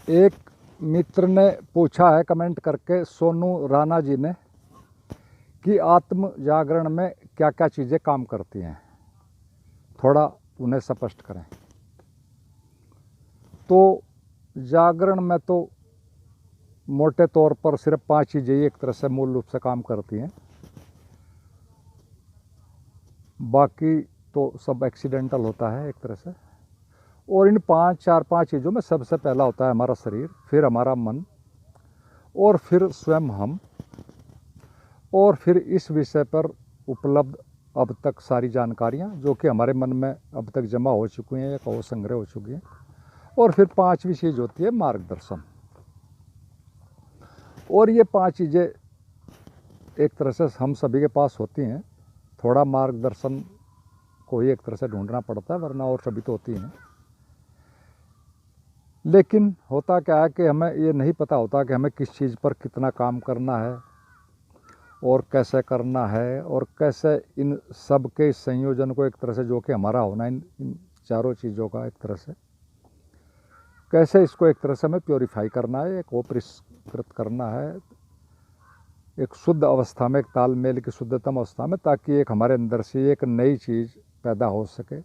एक मित्र ने पूछा है कमेंट करके, सोनू राणा जी ने, कि आत्म जागरण में क्या क्या चीज़ें काम करती हैं, थोड़ा उन्हें स्पष्ट करें। तो जागरण में तो मोटे तौर पर सिर्फ 5 चीज़ें ही एक तरह से मूल रूप से काम करती हैं, बाकी तो सब एक्सीडेंटल होता है एक तरह से। और इन 5 चीज़ों में सबसे पहला होता है हमारा शरीर, फिर हमारा मन, और फिर स्वयं हम, और फिर इस विषय पर उपलब्ध अब तक सारी जानकारियाँ जो कि हमारे मन में अब तक जमा हो चुकी हैं या कहो संग्रह हो चुकी हैं, और फिर 5वीं चीज़ होती है मार्गदर्शन। और ये 5 चीज़ें एक तरह से हम सभी के पास होती हैं, थोड़ा मार्गदर्शन को ही एक तरह से ढूंढना पड़ता है, वरना और सभी तो होती हैं। लेकिन होता क्या है कि हमें ये नहीं पता होता कि हमें किस चीज़ पर कितना काम करना है और कैसे करना है, और कैसे इन सब के संयोजन को एक तरह से जो कि हमारा होना इन चारों चीज़ों का एक तरह से कैसे इसको एक तरह से हमें प्योरीफाई करना है, एक परिष्कृत करना है, एक शुद्ध अवस्था में, एक तालमेल की शुद्धतम अवस्था में, ताकि एक हमारे अंदर से एक नई चीज़ पैदा हो सके,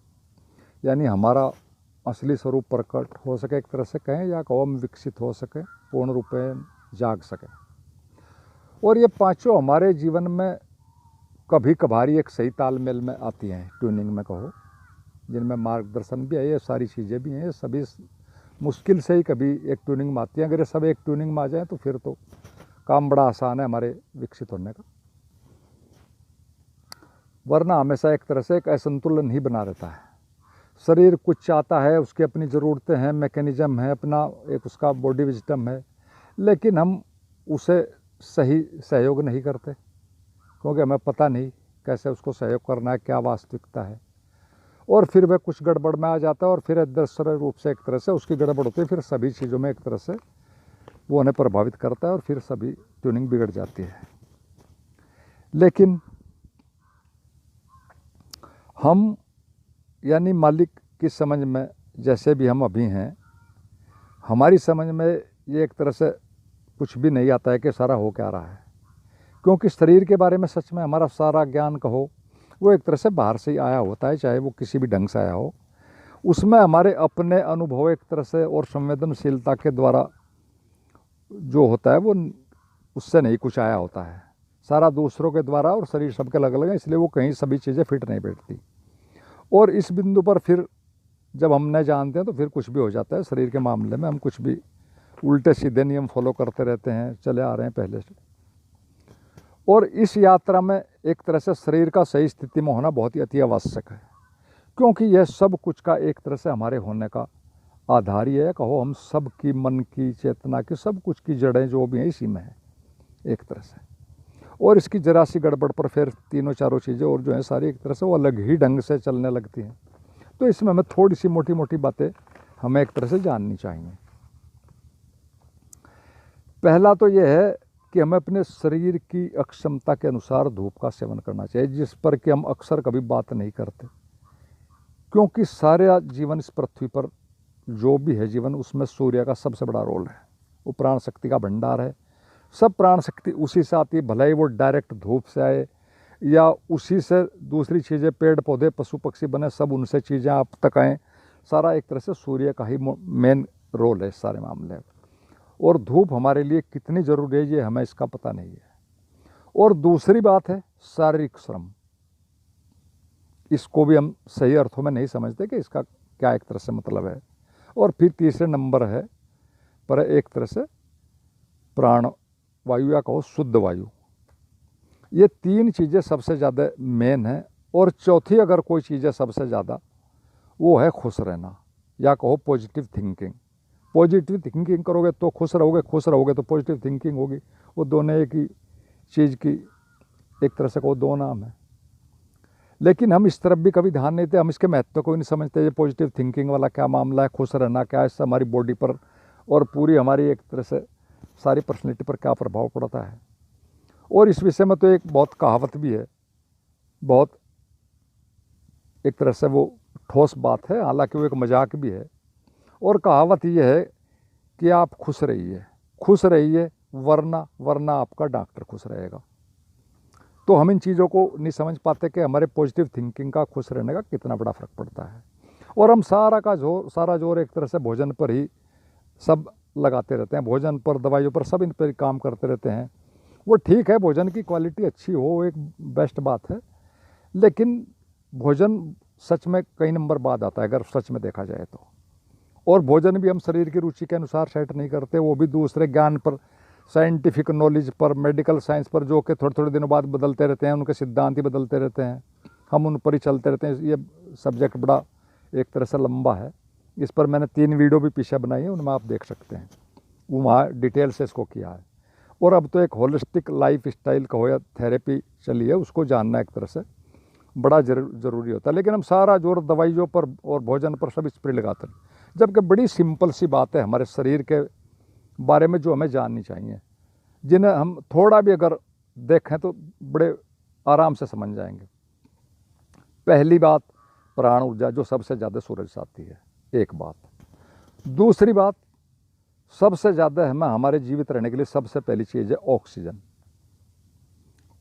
यानी हमारा असली स्वरूप प्रकट हो सके एक तरह से कहें, या कहो हम विकसित हो सके, पूर्ण रूप में जाग सके। और ये 5 हमारे जीवन में कभी कभारी एक सही तालमेल में आती हैं, ट्यूनिंग में कहो, जिनमें मार्गदर्शन भी है, ये सारी चीज़ें भी हैं, ये सभी मुश्किल से ही कभी एक ट्यूनिंग में आती हैं। अगर ये सब एक ट्यूनिंग में आ जाए तो फिर तो काम बड़ा आसान है हमारे विकसित होने का, वरना हमेशा एक तरह से एक असंतुलन ही बना रहता है। शरीर कुछ चाहता है, उसकी अपनी ज़रूरतें हैं, मैकेनिज़्म है अपना, एक उसका बॉडी विजडम है, लेकिन हम उसे सही सहयोग नहीं करते, क्योंकि हमें पता नहीं कैसे उसको सहयोग करना है, क्या वास्तविकता है। और फिर वह कुछ गड़बड़ में आ जाता है, और फिर दूसरे रूप से एक तरह से उसकी गड़बड़ होती है, फिर सभी चीज़ों में एक तरह से वो उन्हें प्रभावित करता है, और फिर सभी ट्यूनिंग बिगड़ जाती है। लेकिन हम यानी मालिक की समझ में जैसे भी हम अभी हैं, हमारी समझ में ये एक तरह से कुछ भी नहीं आता है कि सारा हो क्या रहा है, क्योंकि शरीर के बारे में सच में हमारा सारा ज्ञान कहो वो एक तरह से बाहर से ही आया होता है, चाहे वो किसी भी ढंग से आया हो। उसमें हमारे अपने अनुभव एक तरह से और संवेदनशीलता के द्वारा जो होता है वो उससे नहीं कुछ आया होता है, सारा दूसरों के द्वारा, और शरीर सबके अलग अलग है, इसलिए वो कहीं सभी चीज़ें फिट नहीं बैठती। और इस बिंदु पर फिर जब हम न जानते हैं तो फिर कुछ भी हो जाता है। शरीर के मामले में हम कुछ भी उल्टे सीधे नियम फॉलो करते रहते हैं, चले आ रहे हैं पहले से। और इस यात्रा में एक तरह से शरीर का सही स्थिति में होना बहुत ही अति आवश्यक है, क्योंकि यह सब कुछ का एक तरह से हमारे होने का आधार ही है, कहो हम सब की मन की चेतना की सब कुछ की जड़ें जो भी हैं इसी में है एक तरह से। और इसकी जरा सी गड़बड़ पर फिर तीनों चारों चीज़ें और जो हैं सारी एक तरह से वो अलग ही ढंग से चलने लगती हैं। तो इसमें हमें थोड़ी सी मोटी मोटी बातें हमें एक तरह से जाननी चाहिए। पहला तो यह है कि हमें अपने शरीर की अक्षमता के अनुसार धूप का सेवन करना चाहिए, जिस पर कि हम अक्सर कभी बात नहीं करते, क्योंकि सारा जीवन इस पृथ्वी पर जो भी है जीवन, उसमें सूर्य का सबसे बड़ा रोल है। वो प्राण शक्ति का भंडार है, सब प्राण शक्ति उसी से आती है, भले ही वो डायरेक्ट धूप से आए या उसी से दूसरी चीज़ें पेड़ पौधे पशु पक्षी बने सब उनसे चीज़ें आप तक आएँ, सारा एक तरह से सूर्य का ही मेन रोल है इस सारे मामले में। और धूप हमारे लिए कितनी ज़रूरी है ये हमें इसका पता नहीं है। और दूसरी बात है शारीरिक श्रम, इसको भी हम सही अर्थों में नहीं समझते कि इसका क्या एक तरह से मतलब है। और फिर तीसरे नंबर है पर एक तरह से प्राण वायु या कहो शुद्ध वायु। ये 3 चीज़ें सबसे ज़्यादा मेन है। और चौथी अगर कोई चीज़ है सबसे ज़्यादा, वो है खुश रहना या कहो पॉजिटिव थिंकिंग। पॉजिटिव थिंकिंग करोगे तो खुश रहोगे तो पॉजिटिव थिंकिंग होगी। वो दोनों एक ही चीज़ की एक तरह से कहो दो नाम है। लेकिन हम इस तरफ भी कभी ध्यान नहीं देते, हम इसके महत्व को भी नहीं समझते। ये पॉजिटिव थिंकिंग वाला क्या मामला है, खुश रहना क्या है, इससे हमारी बॉडी पर और पूरी हमारी एक तरह से सारी पर्सनैलिटी पर क्या प्रभाव पड़ता है। और इस विषय में तो एक बहुत कहावत भी है, बहुत एक तरह से वो ठोस बात है, हालांकि वो एक मजाक भी है। और कहावत ये है कि आप खुश रहिए, वरना आपका डॉक्टर खुश रहेगा। तो हम इन चीज़ों को नहीं समझ पाते कि हमारे पॉजिटिव थिंकिंग का, खुश रहने का कितना बड़ा फ़र्क पड़ता है। और हम सारा जोर एक तरह से भोजन पर ही सब लगाते रहते हैं, भोजन पर, दवाइयों पर, सब इन पर काम करते रहते हैं। वो ठीक है, भोजन की क्वालिटी अच्छी हो, एक बेस्ट बात है, लेकिन भोजन सच में कई नंबर बाद आता है अगर सच में देखा जाए तो। और भोजन भी हम शरीर की रुचि के अनुसार सेट नहीं करते, वो भी दूसरे ज्ञान पर, साइंटिफिक नॉलेज पर, मेडिकल साइंस पर, जो कि थोड़े थोड़े दिनों बाद बदलते रहते हैं, उनके सिद्धांत ही बदलते रहते हैं, हम उन पर ही चलते रहते हैं। ये सब्जेक्ट बड़ा एक तरह से लंबा है, इस पर मैंने 3 वीडियो भी पीछे बनाई है, उनमें आप देख सकते हैं, वहाँ डिटेल से इसको किया है। और अब तो एक होलिस्टिक लाइफ स्टाइल कहो या थेरेपी चली है, उसको जानना एक तरह से बड़ा ज़रूरी होता है। लेकिन हम सारा जोर दवाइयों पर और भोजन पर सब इस पर लगाते हैं, जबकि बड़ी सिंपल सी बात है हमारे शरीर के बारे में जो हमें जाननी चाहिए, जिन्हें हम थोड़ा भी अगर देखें तो बड़े आराम से समझ जाएंगे। पहली बात, प्राण ऊर्जा जो सबसे ज़्यादा सूरज से आती है, एक बात। दूसरी बात, सबसे ज़्यादा हमें हमारे जीवित रहने के लिए सबसे पहली चीज़ है ऑक्सीजन।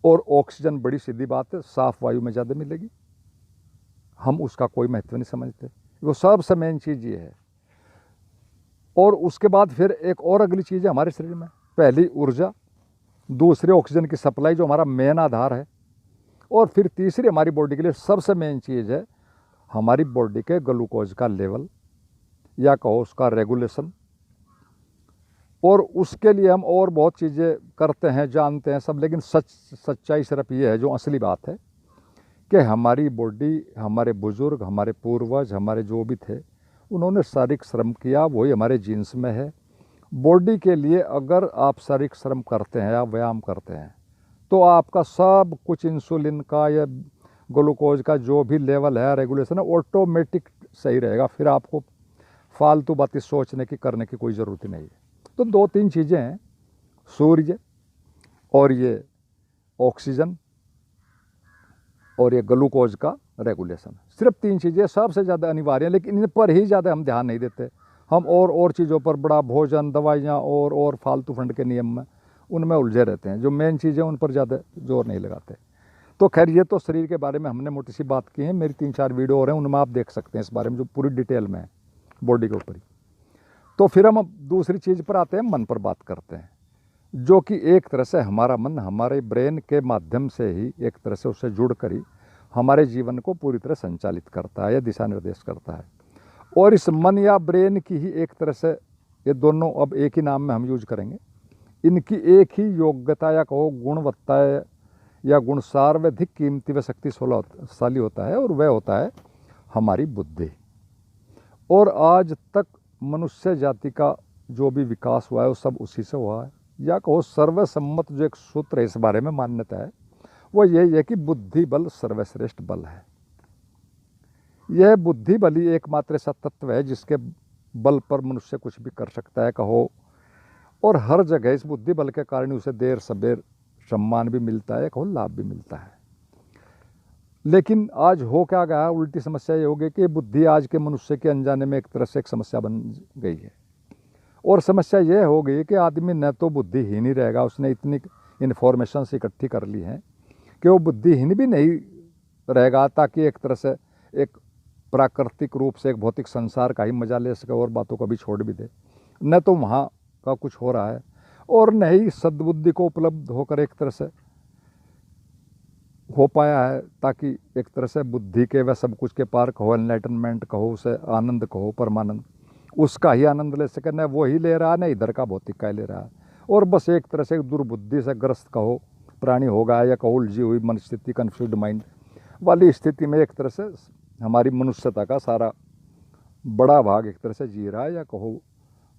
और ऑक्सीजन बड़ी सीधी बात है, साफ वायु में ज़्यादा मिलेगी, हम उसका कोई महत्व नहीं समझते, वो सबसे मेन चीज़ ये है। और उसके बाद फिर एक और अगली चीज़ है हमारे शरीर में, पहली ऊर्जा, दूसरी ऑक्सीजन की सप्लाई जो हमारा मेन आधार है, और फिर तीसरी हमारी बॉडी के लिए सबसे मेन चीज़ है हमारी बॉडी के ग्लूकोज का लेवल, या कहो उसका रेगुलेशन। और उसके लिए हम और बहुत चीज़ें करते हैं, जानते हैं सब, लेकिन सच्चाई सिर्फ ये है जो असली बात है कि हमारी बॉडी, हमारे बुजुर्ग, हमारे पूर्वज, हमारे जो भी थे, उन्होंने शारीरिक श्रम किया, वही हमारे जीन्स में है। बॉडी के लिए अगर आप शारीरिक श्रम करते हैं या व्यायाम करते हैं तो आपका सब कुछ, इंसुलिन का या ग्लूकोज का जो भी लेवल है, रेगुलेशन है, ऑटोमेटिक सही रहेगा। फिर आपको फालतू बातें सोचने की, करने की कोई ज़रूरत नहीं है। तो 2-3 चीज़ें हैं, सूर्य और ये ऑक्सीजन और ये ग्लूकोज का रेगुलेशन, सिर्फ 3 चीज़ें सबसे ज़्यादा अनिवार्य हैं, लेकिन इन पर ही ज़्यादा हम ध्यान नहीं देते। हम और चीज़ों पर, बड़ा भोजन, दवाइयाँ और फालतू फंड के नियम में, उनमें उलझे रहते हैं। जो मेन चीज़ें उन पर ज़्यादा जोर नहीं लगाते। तो खैर, ये तो शरीर के बारे में हमने मोटी सी बात की है, मेरी 3-4 वीडियो और हैं, उनमें आप देख सकते हैं इस बारे में जो पूरी डिटेल में है बॉडी के ऊपर ही। तो फिर हम दूसरी चीज़ पर आते हैं, मन पर बात करते हैं, जो कि एक तरह से हमारा मन हमारे ब्रेन के माध्यम से ही एक तरह से उससे जुड़ कर ही हमारे जीवन को पूरी तरह संचालित करता है या दिशा निर्देश करता है। और इस मन या ब्रेन की ही एक तरह से, ये दोनों अब एक ही नाम में हम यूज करेंगे, इनकी एक ही योग्यता या कहो गुणवत्ता या गुण सर्वाधिक कीमती व शक्तिशाली होता है, और वह होता है हमारी बुद्धि। और आज तक मनुष्य जाति का जो भी विकास हुआ है वो सब उसी से हुआ है, या कहो सर्वसम्मत जो एक सूत्र है इस बारे में मान्यता है, वो यही है कि बुद्धि बल सर्वश्रेष्ठ बल है। यह बुद्धि बल ही एकमात्र ऐसा तत्व है जिसके बल पर मनुष्य कुछ भी कर सकता है कहो, और हर जगह इस बुद्धि बल के कारण उसे देर सबेर सम्मान भी मिलता है, कहो लाभ भी मिलता है। लेकिन आज हो क्या गया, उल्टी समस्या ये हो गई कि बुद्धि आज के मनुष्य के अनजाने में एक तरह से एक समस्या बन गई है। और समस्या ये हो गई कि आदमी न तो बुद्धिहीन ही रहेगा, उसने इतनी इन्फॉर्मेशन इकट्ठी कर ली है कि वो बुद्धिहीन भी नहीं रहेगा, ताकि एक तरह से एक प्राकृतिक रूप से एक भौतिक संसार का ही मजा ले सके और बातों को भी छोड़ भी दे। न तो वहाँ का कुछ हो रहा है, और न ही सद्बुद्धि को उपलब्ध होकर एक तरह से हो पाया है, ताकि एक तरह से बुद्धि के वह सब कुछ के पार कहो, एनलाइटनमेंट कहो, उसे आनंद कहो, परमानंद, उसका ही आनंद ले सके। न वो ही ले रहा, न इधर का भौतिक का ले रहा है, और बस एक तरह से दुर्बुद्धि से ग्रस्त कहो प्राणी हो गया, या कहो उलझी हुई मन स्थिति, कन्फ्यूज्ड माइंड वाली स्थिति में एक तरह से हमारी मनुष्यता का सारा बड़ा भाग एक तरह से जी रहा है, या कहो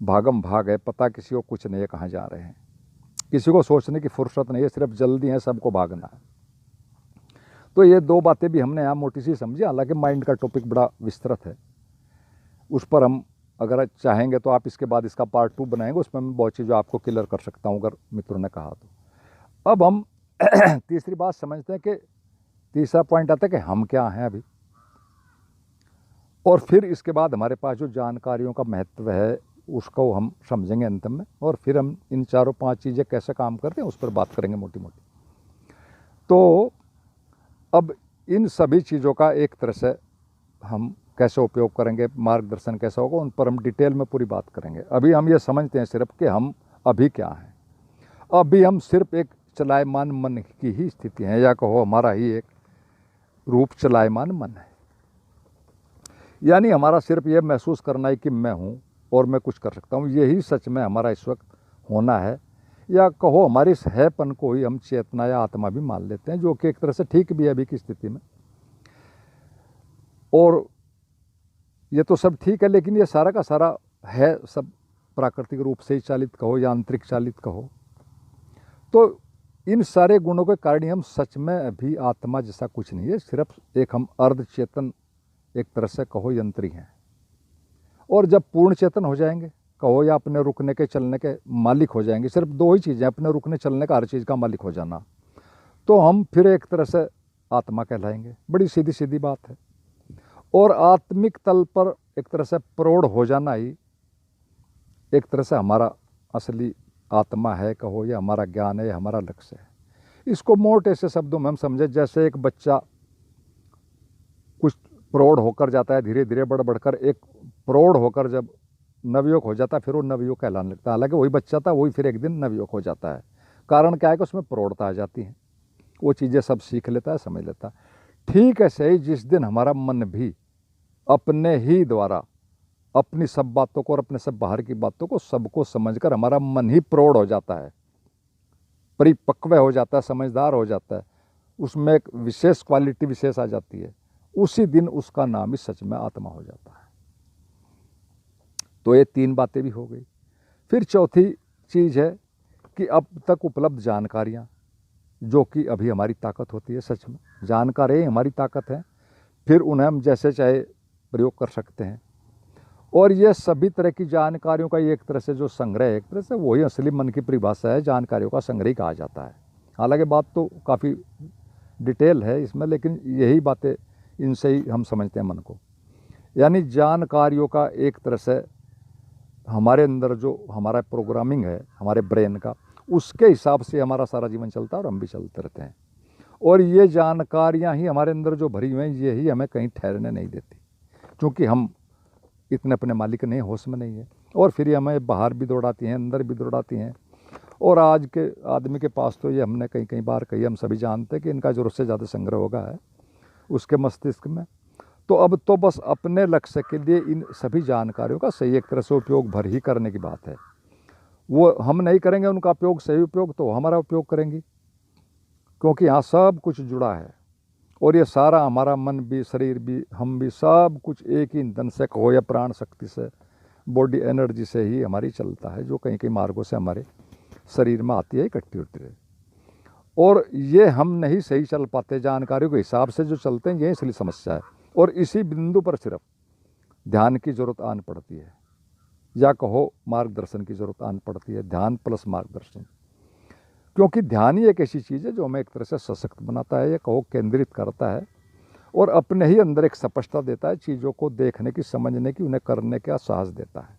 भागम भाग है, पता किसी को कुछ नहीं है कहाँ जा रहे हैं, किसी को सोचने की फुर्सत नहीं है, सिर्फ जल्दी है, सबको भागना है। तो ये 2 बातें भी हमने यहाँ मोटी सी समझी, हालांकि माइंड का टॉपिक बड़ा विस्तृत है, उस पर हम अगर चाहेंगे तो आप इसके बाद इसका पार्ट 2 बनाएंगे, उसमें मैं बहुत चीज़ें आपको क्लियर कर सकता हूँ अगर मित्रों ने कहा तो। अब हम तीसरी बात समझते हैं कि तीसरा पॉइंट आता है कि हम क्या हैं अभी, और फिर इसके बाद हमारे पास जो जानकारियों का महत्व है उसको हम समझेंगे अंत में, और फिर हम इन चारों पांच चीज़ें कैसे काम करते हैं उस पर बात करेंगे मोटी मोटी। तो अब इन सभी चीज़ों का एक तरह से हम कैसे उपयोग करेंगे, मार्गदर्शन कैसा होगा, उन पर हम डिटेल में पूरी बात करेंगे। अभी हम ये समझते हैं सिर्फ कि हम अभी क्या हैं। अभी हम सिर्फ एक चलायमान मन की ही स्थिति है, या कहो हमारा ही एक रूप चलायमान मन है। यानी हमारा सिर्फ ये महसूस करना है कि मैं हूँ और मैं कुछ कर सकता हूँ, यही सच में हमारा इस वक्त होना है। या कहो हमारी इस हैपन को ही हम चेतना या आत्मा भी मान लेते हैं, जो कि एक तरह से ठीक भी है अभी की स्थिति में। और ये तो सब ठीक है, लेकिन ये सारा का सारा है सब प्राकृतिक रूप से ही चालित कहो, यांत्रिक चालित कहो। तो इन सारे गुणों के कारण हम सच में अभी आत्मा जैसा कुछ नहीं है, सिर्फ एक हम अर्ध चेतन एक तरह से कहो यंत्री हैं। और जब पूर्ण चेतन हो जाएंगे कहो, या अपने रुकने के चलने के मालिक हो जाएंगे, सिर्फ दो ही चीज़ें, अपने रुकने चलने का, हर चीज़ का मालिक हो जाना, तो हम फिर एक तरह से आत्मा कहलाएंगे। बड़ी सीधी सीधी बात है। और आत्मिक तल पर एक तरह से प्रौढ़ हो जाना ही एक तरह से हमारा असली आत्मा है कहो, या हमारा ज्ञान है, या हमारा लक्ष्य है। इसको मोटे से शब्दों में हम समझे, जैसे एक बच्चा कुछ प्रौढ़ होकर जाता है, धीरे धीरे बढ़ बढ़कर एक प्रौढ़ होकर जब नवयुवक हो जाता है, फिर वो नवयुवक कहलाने लगता है। हालांकि वही बच्चा था, वही फिर एक दिन नवयुवक हो जाता है। कारण क्या है कि उसमें प्रौढ़ता आ जाती है, वो चीज़ें सब सीख लेता है, समझ लेता है। ठीक है, सही जिस दिन हमारा मन भी अपने ही द्वारा अपनी सब बातों को और अपने सब बाहर की बातों को सबको समझकर हमारा मन ही प्रौढ़ हो जाता है, परिपक्व हो जाता है, समझदार हो जाता है, उसमें एक विशेष क्वालिटी विशेष आ जाती है, उसी दिन उसका नाम ही सच में आत्मा हो जाता है। तो ये तीन बातें भी हो गई। फिर चौथी चीज़ है कि अब तक उपलब्ध जानकारियाँ, जो कि अभी हमारी ताकत होती है, सच में जानकारी हमारी ताकत है, फिर उन्हें हम जैसे चाहे प्रयोग कर सकते हैं। और ये सभी तरह की जानकारियों का एक तरह से जो संग्रह है, एक तरह से वही असली मन की परिभाषा है, जानकारियों का संग्रह कहा जाता है। हालांकि बात तो काफ़ी डिटेल है इसमें, लेकिन यही बातें, इनसे ही हम समझते हैं मन को। यानी जानकारियों का एक तरह से हमारे अंदर जो हमारा प्रोग्रामिंग है हमारे ब्रेन का, उसके हिसाब से हमारा सारा जीवन चलता है और हम भी चलते रहते हैं। और ये जानकारियाँ ही हमारे अंदर जो भरी हुई हैं, ये ही हमें कहीं ठहरने नहीं देती, क्योंकि हम इतने अपने मालिक नहीं, होश में नहीं है। और फिर ये हमें बाहर भी दौड़ाती हैं, अंदर भी दौड़ाती हैं। और आज के आदमी के पास तो ये हमने कई कई बार कही, हम सभी जानते हैं कि इनका ज़रूरत से ज़्यादा संग्रह होगा है उसके मस्तिष्क में। तो अब तो बस अपने लक्ष्य के लिए इन सभी जानकारियों का सही एक तरह से उपयोग भर ही करने की बात है। वो हम नहीं करेंगे उनका उपयोग, सही उपयोग, तो हमारा उपयोग करेंगी, क्योंकि यहाँ सब कुछ जुड़ा है। और ये सारा हमारा मन भी, शरीर भी, हम भी, सब कुछ एक ही ईंधन से कहो या प्राण शक्ति से, बॉडी एनर्जी से ही हमारी चलता है, जो कहीं कहीं मार्गों से हमारे शरीर में आती है, इकट्ठी होती है। और ये हम नहीं सही चल पाते, जानकारियों के हिसाब से जो चलते हैं, ये इसलिए समस्या है। और इसी बिंदु पर सिर्फ ध्यान की ज़रूरत आन पड़ती है, या कहो मार्गदर्शन की ज़रूरत आन पड़ती है, ध्यान प्लस मार्गदर्शन। क्योंकि ध्यान ही एक ऐसी चीज़ है जो हमें एक तरह से सशक्त बनाता है, या कहो केंद्रित करता है, और अपने ही अंदर एक स्पष्टता देता है, चीज़ों को देखने की, समझने की, उन्हें करने का साहस देता है,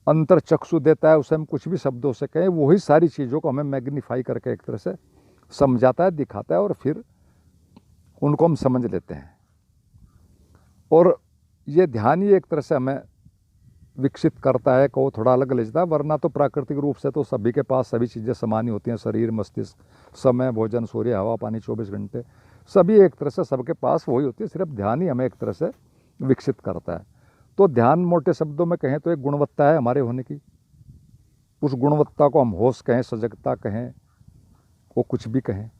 अंतर चक्षु देता है। उसे हम कुछ भी शब्दों से कहें, वही सारी चीज़ों को हमें मैग्नीफाई करके एक तरह से समझाता है, दिखाता है, और फिर उनको हम समझ लेते हैं। और ये ध्यान ही एक तरह से हमें विकसित करता है, को थोड़ा अलग ले जाता है। वरना तो प्राकृतिक रूप से तो सभी के पास सभी चीज़ें समान ही होती हैं, शरीर, मस्तिष्क, समय, भोजन, सूर्य, हवा, पानी, 24 घंटे, सभी एक तरह से सबके पास वही होती है। सिर्फ ध्यान ही हमें एक तरह से विकसित करता है। तो ध्यान मोटे शब्दों में कहें तो एक गुणवत्ता है हमारे होने की। उस गुणवत्ता को हम होश कहें, सजगता कहें, वो कुछ भी कहें,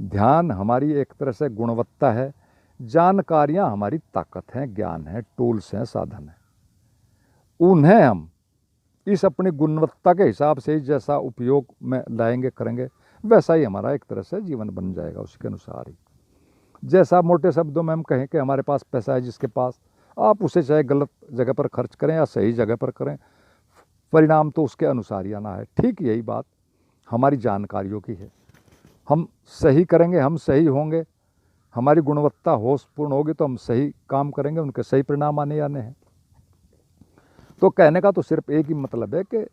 ध्यान हमारी एक तरह से गुणवत्ता है। जानकारियाँ हमारी ताकत हैं, ज्ञान है, टूल्स हैं, साधन है। उन्हें हम इस अपनी गुणवत्ता के हिसाब से ही जैसा उपयोग में लाएंगे, करेंगे, वैसा ही हमारा एक तरह से जीवन बन जाएगा, उसके अनुसार ही। जैसा मोटे शब्दों में हम कहें कि हमारे पास पैसा है, जिसके पास, आप उसे चाहे गलत जगह पर खर्च करें या सही जगह पर करें, परिणाम तो उसके अनुसार ही आना है। ठीक यही बात हमारी जानकारियों की है। हम सही करेंगे, हम सही होंगे, हमारी गुणवत्ता होशपूर्ण होगी, तो हम सही काम करेंगे, उनके सही परिणाम आने हैं। तो कहने का तो सिर्फ एक ही मतलब है कि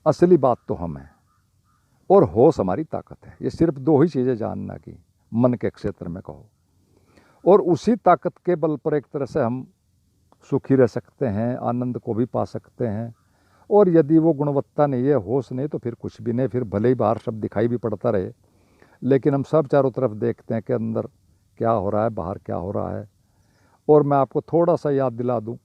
असली बात तो हम हैं और होश हमारी ताकत है। ये सिर्फ दो ही चीज़ें जानना की मन के क्षेत्र में कहो, और उसी ताकत के बल पर एक तरह से हम सुखी रह सकते हैं, आनंद को भी पा सकते हैं। और यदि वो गुणवत्ता नहीं है, होश नहीं, तो फिर कुछ भी नहीं, फिर भले ही बाहर सब दिखाई भी पड़ता रहे, लेकिन हम सब चारों तरफ देखते हैं कि अंदर क्या हो रहा है, बाहर क्या हो रहा है। और मैं आपको थोड़ा सा याद दिला दूं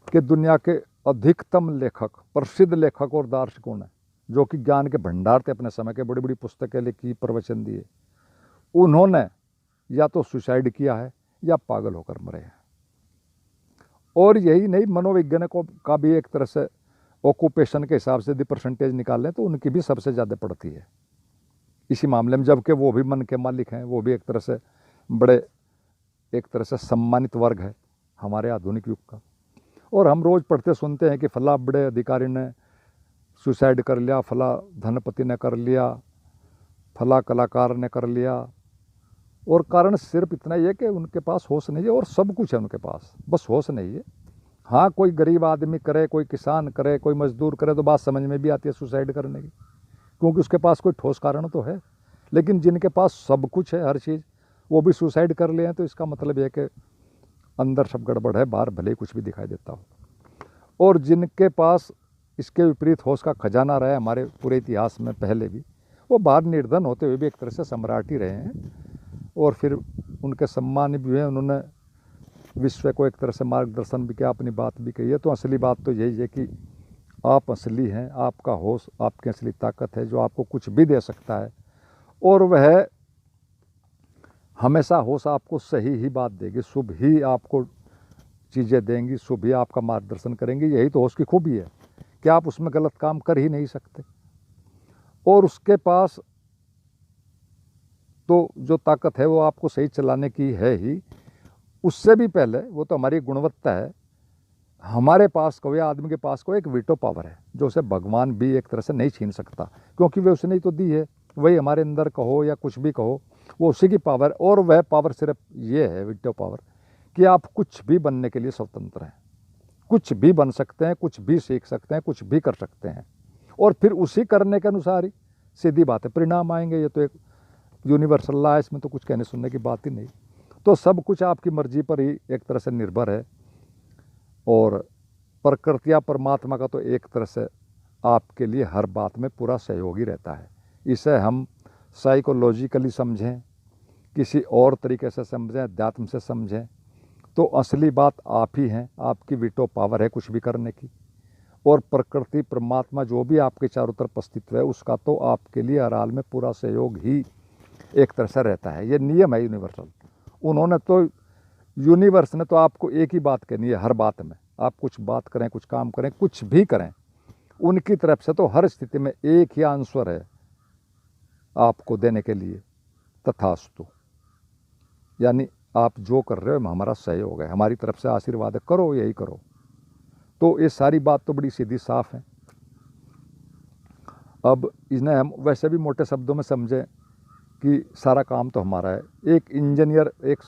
कि दुनिया के अधिकतम लेखक, प्रसिद्ध लेखक और दार्शनिक हैं, जो कि ज्ञान के भंडार थे, अपने समय के बड़ी बड़ी पुस्तकें लिखी, प्रवचन दिए, उन्होंने या तो सुसाइड किया है या पागल होकर मरे हैं। और यही नहीं, मनोवैज्ञानिकों का भी एक तरह से ऑक्यूपेशन के हिसाब से यदि परसेंटेज निकालें तो उनकी भी सबसे ज़्यादा पड़ती है इसी मामले में, जबकि वो भी मन के मालिक हैं, वो भी एक तरह से बड़े एक तरह से सम्मानित वर्ग है हमारे आधुनिक युग का। और हम रोज़ पढ़ते सुनते हैं कि फला बड़े अधिकारी ने सुसाइड कर लिया, फला धनपति ने कर लिया, फला कलाकार ने कर लिया। और कारण सिर्फ इतना ही है कि उनके पास होश नहीं है, और सब कुछ है उनके पास, बस होश नहीं है। हाँ, कोई गरीब आदमी करे, कोई किसान करे, कोई मजदूर करे तो बात समझ में भी आती है सुसाइड करने की, क्योंकि उसके पास कोई ठोस कारण तो है। लेकिन जिनके पास सब कुछ है, हर चीज़, वो भी सुसाइड कर ले हैं, तो इसका मतलब है कि अंदर सब गड़बड़ है, बाहर भले ही कुछ भी दिखाई देता हो। और जिनके पास इसके विपरीत होश का खजाना रहा है हमारे पूरे इतिहास में पहले भी, वो बाहर निर्धन होते हुए भी एक तरह से सम्राट ही रहे हैं, और फिर उनके सम्मान भी हुए, उन्होंने विश्व को एक तरह से मार्गदर्शन भी किया, अपनी बात भी कही है। तो असली बात तो यही है कि आप असली हैं, आपका होश आपकी असली ताकत है, जो आपको कुछ भी दे सकता है, और वह हमेशा होश आपको सही ही बात देगी, शुभ ही आपको चीज़ें देंगी, शुभ ही आपका मार्गदर्शन करेंगी। यही तो होश की खूबी है कि आप उसमें गलत काम कर ही नहीं सकते। और उसके पास तो जो ताकत है वो आपको सही चलाने की है ही, उससे भी पहले वो तो हमारी गुणवत्ता है। हमारे पास को, या आदमी के पास को एक वीटो पावर है, जो उसे भगवान भी एक तरह से नहीं छीन सकता, क्योंकि वे उसने ही तो दी है। वही हमारे अंदर कहो या कुछ भी कहो, वो उसी की पावर। और वह पावर सिर्फ ये है, वीटो पावर, कि आप कुछ भी बनने के लिए स्वतंत्र हैं, कुछ भी बन सकते हैं, कुछ भी सीख सकते हैं, कुछ भी कर सकते हैं। और फिर उसी करने के अनुसार ही सीधी बात है परिणाम आएंगे। ये तो एक यूनिवर्सल लॉ है, इसमें तो कुछ कहने सुनने की बात ही नहीं। तो सब कुछ आपकी मर्जी पर ही एक तरह से निर्भर है, और प्रकृति या परमात्मा का तो एक तरह से आपके लिए हर बात में पूरा सहयोगी रहता है। इसे हम साइकोलॉजिकली समझें, किसी और तरीके से समझें, अध्यात्म से समझें, तो असली बात आप ही हैं, आपकी वीटो पावर है कुछ भी करने की। और प्रकृति, परमात्मा, जो भी आपके चारों तरफ अस्तित्व है, उसका तो आपके लिए हर हाल में पूरा सहयोग ही एक तरह से रहता है। ये नियम है यूनिवर्सल। उन्होंने तो, यूनिवर्स ने तो आपको एक ही बात कहनी है हर बात में। आप कुछ बात करें, कुछ काम करें, कुछ भी करें, उनकी तरफ से तो हर स्थिति में एक ही आंसर है आपको देने के लिए, तथास्तु। यानी आप जो कर रहे हो हमारा सहयोग है, हमारी तरफ से आशीर्वाद है, करो यही करो। तो ये सारी बात तो बड़ी सीधी साफ है। अब इन्हें हम वैसे भी मोटे शब्दों में समझें कि सारा काम तो हमारा है। एक इंजीनियर एक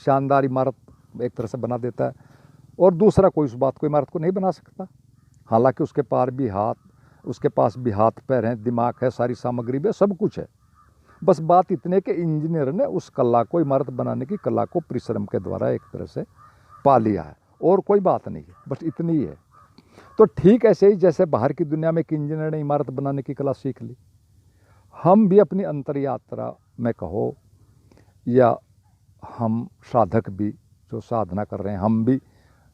शानदार इमारत एक तरह से बना देता है, और दूसरा कोई उस बात को, इमारत को नहीं बना सकता, हालांकि उसके पास भी हाथ पैर हैं, दिमाग है, सारी सामग्री भी, सब कुछ है। बस बात इतने कि इंजीनियर ने उस कला को, इमारत बनाने की कला को परिश्रम के द्वारा एक तरह से पा लिया है, और कोई बात नहीं है, बस इतनी ही है। तो ठीक ऐसे ही जैसे बाहर की दुनिया में एक इंजीनियर ने इमारत बनाने की कला सीख ली, हम भी अपनी अंतर यात्रा में कहो, या हम साधक भी जो साधना कर रहे हैं, हम भी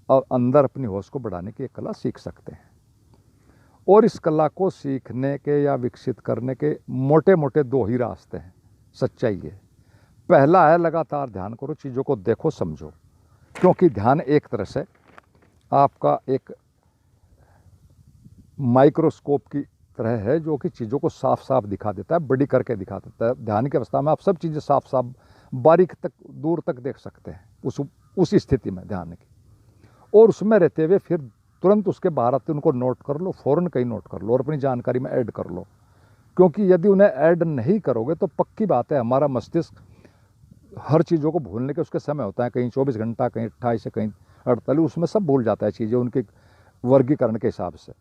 अंदर अपनी होश को बढ़ाने की एक कला सीख सकते हैं। और इस कला को सीखने के या विकसित करने के मोटे मोटे दो ही रास्ते हैं, सच्चाई है। पहला है लगातार ध्यान करो, चीज़ों को देखो, समझो, क्योंकि ध्यान एक तरह से आपका एक माइक्रोस्कोप की तरह है, जो कि चीज़ों को साफ साफ दिखा देता है, बड़ी करके दिखा देता है। ध्यान की अवस्था में आप सब चीज़ें साफ साफ, बारीक तक, दूर तक देख सकते हैं उस स्थिति में ध्यान की। और उसमें रहते हुए फिर तुरंत उसके बाहर आते उनको नोट कर लो, फ़ौरन कहीं नोट कर लो और अपनी जानकारी में ऐड कर लो। क्योंकि यदि उन्हें ऐड नहीं करोगे तो पक्की बात है हमारा मस्तिष्क हर चीज़ों को भूलने के उसके समय होता है, कहीं 24 घंटा, कहीं 28 से कहीं 48, उसमें सब भूल जाता है चीज़ें, वर्गीकरण के हिसाब से।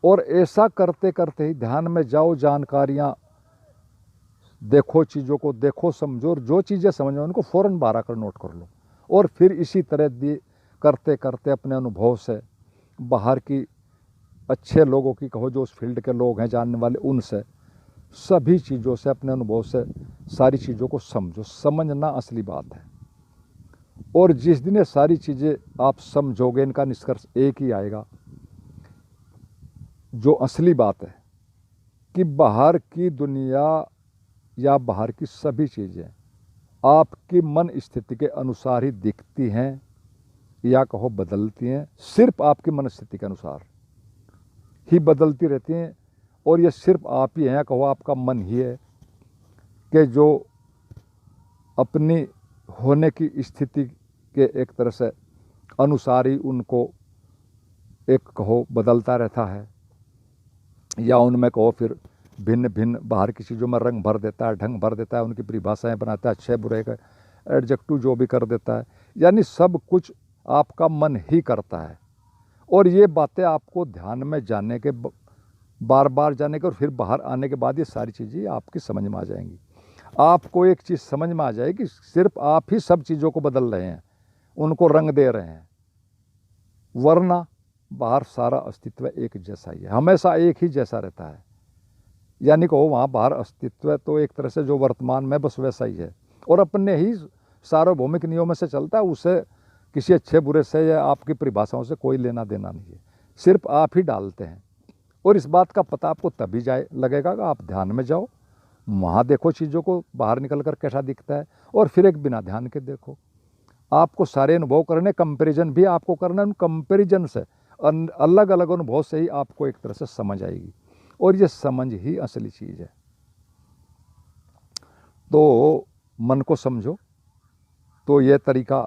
और ऐसा करते करते ही ध्यान में जाओ, जानकारियाँ देखो, चीज़ों को देखो, समझो, और जो चीज़ें समझ में उनको फ़ौरन बाहर आकर नोट कर लो। और फिर इसी तरह करते करते अपने अनुभव से, बाहर की अच्छे लोगों की कहो, जो उस फील्ड के लोग हैं जानने वाले, उनसे, सभी चीज़ों से, अपने अनुभव से सारी चीज़ों को समझो। समझना असली बात है। और जिस दिन ये सारी चीज़ें आप समझोगे, इनका निष्कर्ष एक ही आएगा, जो असली बात है कि बाहर की दुनिया या बाहर की सभी चीज़ें आपकी मन स्थिति के अनुसार ही दिखती हैं, या कहो बदलती हैं। सिर्फ आपकी मन स्थिति के अनुसार ही बदलती रहती हैं। और ये सिर्फ आप ही हैं, या कहो आपका मन ही है, कि जो अपनी होने की स्थिति के एक तरह से अनुसार ही उनको एक कहो बदलता रहता है, या उनमें कहो फिर भिन्न भिन्न बाहर की चीज़ों में रंग भर देता है, ढंग भर देता है, उनकी परिभाषाएं बनाता है, अच्छे बुरे का एडजेक्टिव जो भी कर देता है। यानी सब कुछ आपका मन ही करता है। और ये बातें आपको ध्यान में जाने के, बार बार जाने के, और फिर बाहर आने के बाद ये सारी चीज़ें आपकी समझ में आ जाएंगी। आपको एक चीज़ समझ में आ जाएगी, सिर्फ आप ही सब चीज़ों को बदल रहे हैं, उनको रंग दे रहे हैं, वरना बाहर सारा अस्तित्व एक जैसा ही है, हमेशा एक ही जैसा रहता है। यानी कहो वहाँ बाहर अस्तित्व तो एक तरह से जो वर्तमान में बस वैसा ही है, और अपने ही सार्वभौमिक नियमों से चलता है। उसे किसी अच्छे बुरे से या आपकी परिभाषाओं से कोई लेना देना नहीं है, सिर्फ आप ही डालते हैं। और इस बात का पता आपको तभी लगेगा कि आप ध्यान में जाओ, वहाँ देखो चीज़ों को बाहर निकल कर कैसा दिखता है, और फिर एक बिना ध्यान के देखो। आपको सारे अनुभव करने, कंपैरिजन भी आपको करना, उन कंपैरिजन से अलग अलग अनुभव से ही आपको एक तरह से समझ आएगी। और ये समझ ही असली चीज़ है। तो मन को समझो। तो ये तरीका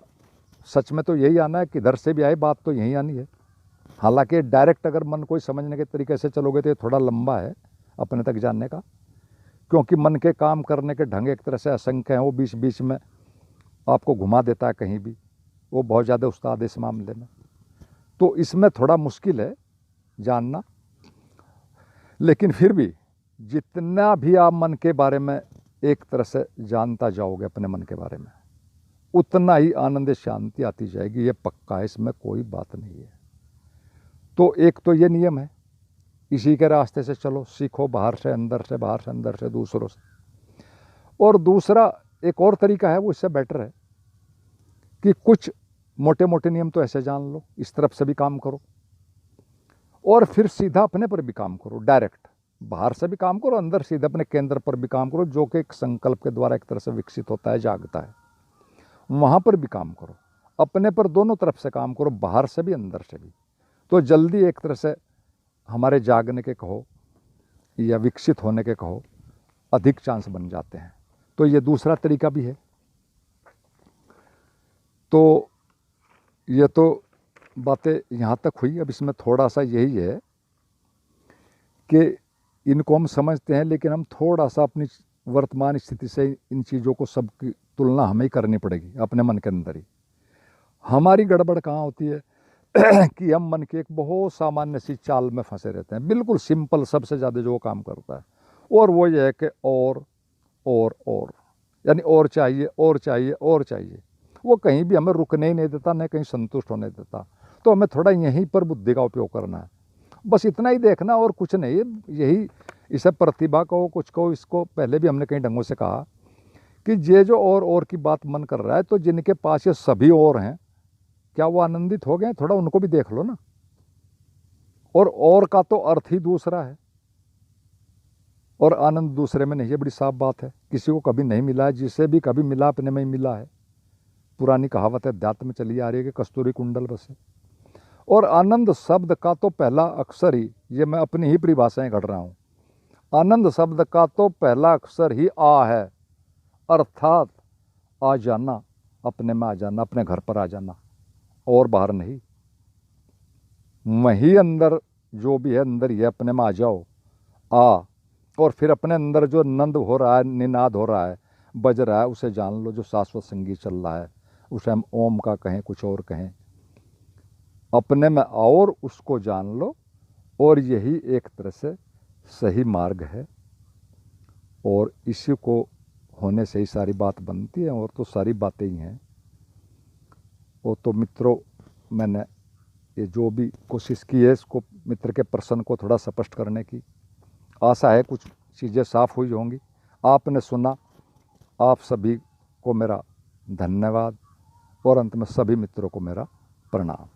सच में तो यही आना है, किधर से भी आए बात तो यही आनी है। हालांकि डायरेक्ट अगर मन को समझने के तरीके से चलोगे तो ये थोड़ा लंबा है अपने तक जानने का, क्योंकि मन के काम करने के ढंग एक तरह से असंख्य हैं। वो बीच बीच में आपको घुमा देता है कहीं भी, वो बहुत ज़्यादा उस्ताद है इस मामले में। तो इसमें थोड़ा मुश्किल है जानना, लेकिन फिर भी जितना भी आप मन के बारे में एक तरह से जानता जाओगे अपने मन के बारे में, उतना ही आनंद शांति आती जाएगी। ये पक्का है, इसमें कोई बात नहीं है। तो एक तो ये नियम है, इसी के रास्ते से चलो, सीखो, बाहर से अंदर से, बाहर से अंदर से, दूसरों से। और दूसरा एक और तरीका है, वो इससे बेटर है कि कुछ मोटे मोटे नियम तो ऐसे जान लो, इस तरफ से भी काम करो, और फिर सीधा अपने पर भी काम करो। डायरेक्ट बाहर से भी काम करो, अंदर सीधे अपने केंद्र पर भी काम करो, जो कि एक संकल्प के द्वारा एक तरह से विकसित होता है, जागता है। वहाँ पर भी काम करो, अपने पर दोनों तरफ से काम करो, बाहर से भी अंदर से भी। तो जल्दी एक तरह से हमारे जागने के कहो या विकसित होने के कहो अधिक चांस बन जाते हैं। तो ये दूसरा तरीका भी है। तो ये तो बातें यहाँ तक हुई। अब इसमें थोड़ा सा यही है कि इनको हम समझते हैं, लेकिन हम थोड़ा सा अपनी वर्तमान स्थिति से इन चीज़ों को सबकी तुलना हमें ही करनी पड़ेगी अपने मन के अंदर ही। हमारी गड़बड़ कहाँ होती है कि हम मन के एक बहुत सामान्य सी चाल में फंसे रहते हैं, बिल्कुल सिंपल, सबसे ज़्यादा जो काम करता है, और वो ये है कि और यानी और चाहिए, और चाहिए, और चाहिए। वो कहीं भी हमें रुकने ही नहीं देता, न कहीं संतुष्ट होने देता। तो हमें थोड़ा यहीं पर बुद्धि का उपयोग करना है, बस इतना ही देखना, और कुछ नहीं। यही इसे प्रतिभा को, कुछ को, इसको पहले भी हमने कई ढंगों से कहा कि ये जो और की बात मन कर रहा है, तो जिनके पास ये सभी और हैं, क्या वो आनंदित हो गए? थोड़ा उनको भी देख लो ना। और का तो अर्थ ही दूसरा है, और आनंद दूसरे में नहीं है। बड़ी साफ बात है, किसी को कभी नहीं मिला है, जिसे भी कभी मिला अपने में ही मिला है। पुरानी कहावत है, अध्यात्म में चली आ रही है कि कस्तूरी कुंडल बसे। और आनंद शब्द का तो पहला अक्षर ही, ये मैं अपनी ही परिभाषाएं घड़ रहा हूँ, आनंद शब्द का तो पहला अक्षर ही आ है, अर्थात आ जाना, अपने में आ जाना, अपने घर पर आ जाना, और बाहर नहीं। वही अंदर जो भी है, अंदर ही है, अपने में आ जाओ, आ। और फिर अपने अंदर जो नंद हो रहा है, निनाद हो रहा है, बज रहा है, उसे जान लो, जो शाश्वत संगीत चल रहा है। उसे हम ओम का कहें, कुछ और कहें, अपने में और उसको जान लो, और यही एक तरह से सही मार्ग है। और इसी को होने से ही सारी बात बनती है, और तो सारी बातें ही हैं। वो तो मित्रों, मैंने ये जो भी कोशिश की है इसको मित्र के प्रश्न को थोड़ा स्पष्ट करने की, आशा है कुछ चीज़ें साफ हुई होंगी। आपने सुना, आप सभी को मेरा धन्यवाद, और अंत में सभी मित्रों को मेरा प्रणाम।